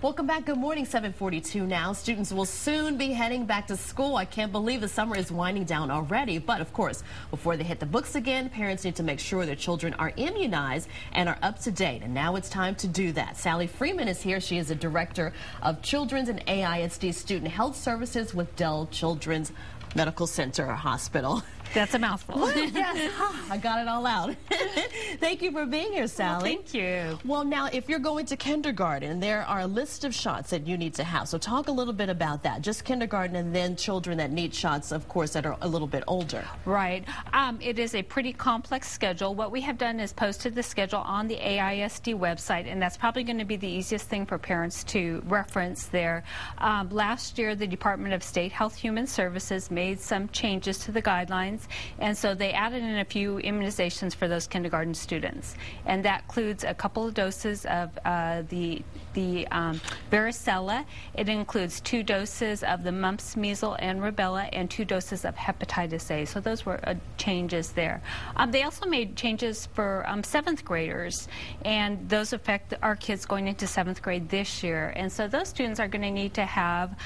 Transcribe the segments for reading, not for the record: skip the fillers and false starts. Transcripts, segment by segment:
Welcome back. Good morning. 7:42 now. Students will soon be heading back to school. I can't believe the summer is winding down already. But of course, before they hit the books again, parents need to make sure their children are immunized and are up to date. And now it's time to do that. Sally Freeman is here. She is the director of Children's and AISD Student Health Services with Dell Children's Medical Center or Hospital. That's a mouthful. Yes, I got it all out. Thank you for being here, Sally. Well, thank you. Well, now, if you're going to kindergarten, there are a list of shots that you need to have. So talk a little bit about that. Just kindergarten and then children that need shots, of course, that are a little bit older. Right. It is a pretty complex schedule. What we have done is posted the schedule on the AISD website, and that's probably going to be the easiest thing for parents to reference there. Last year, the Department of State Health Human Services made some changes to the guidelines. And so they added in a few immunizations for those kindergarten students. And that includes a couple of doses of the varicella. It includes 2 doses of the mumps, measles, and rubella, and 2 doses of hepatitis A. So those were changes there. They also made changes for 7th graders, and those affect our kids going into 7th grade this year. And so those students are going to need to have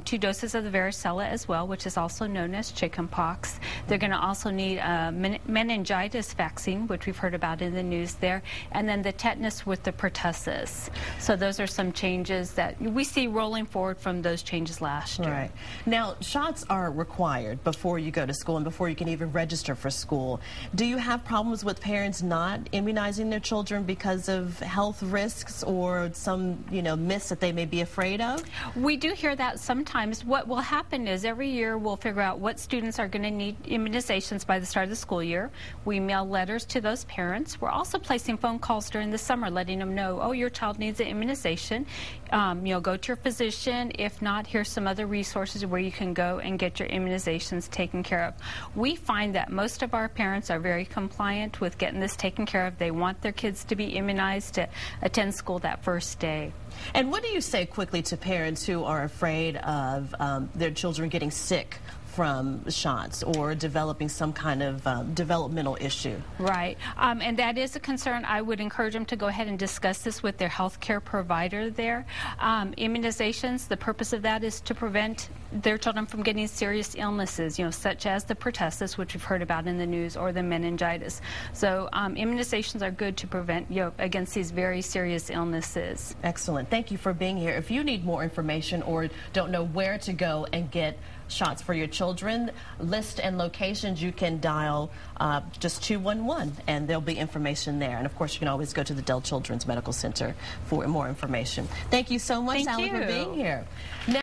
2 doses of the varicella as well, which is also known as chickenpox. They're going to also need a meningitis vaccine, which we've heard about in the news there, and then the tetanus with the pertussis. So those are some changes that we see rolling forward from those changes last year. Right. Now, shots are required before you go to school and before you can even register for school. Do you have problems with parents not immunizing their children because of health risks or some, myths that they may be afraid of? We do hear that sometimes. What will happen is every year we'll figure out what students are going to need immunizations by the start of the school year. We mail letters to those parents. We're also placing phone calls during the summer letting them know, oh, your child needs an immunization. Go to your physician. If not, here's some other resources where you can go and get your immunizations taken care of. We find that most of our parents are very compliant with getting this taken care of. They want their kids to be immunized to attend school that first day. And what do you say quickly to parents who are afraid of their children getting sick from shots or developing some kind of developmental issue? Right. And that is a concern. I would encourage them to go ahead and discuss this with their health care provider there. Immunizations, the purpose of that is to prevent their children from getting serious illnesses, such as the pertussis, which we've heard about in the news, or the meningitis. So immunizations are good to prevent against these very serious illnesses. Excellent. Thank you for being here. If you need more information or don't know where to go and get shots for your children, list and locations, you can dial just 211 and there'll be information there. And of course, you can always go to the Dell Children's Medical Center for more information. Thank you so much, Sally, for being here. Now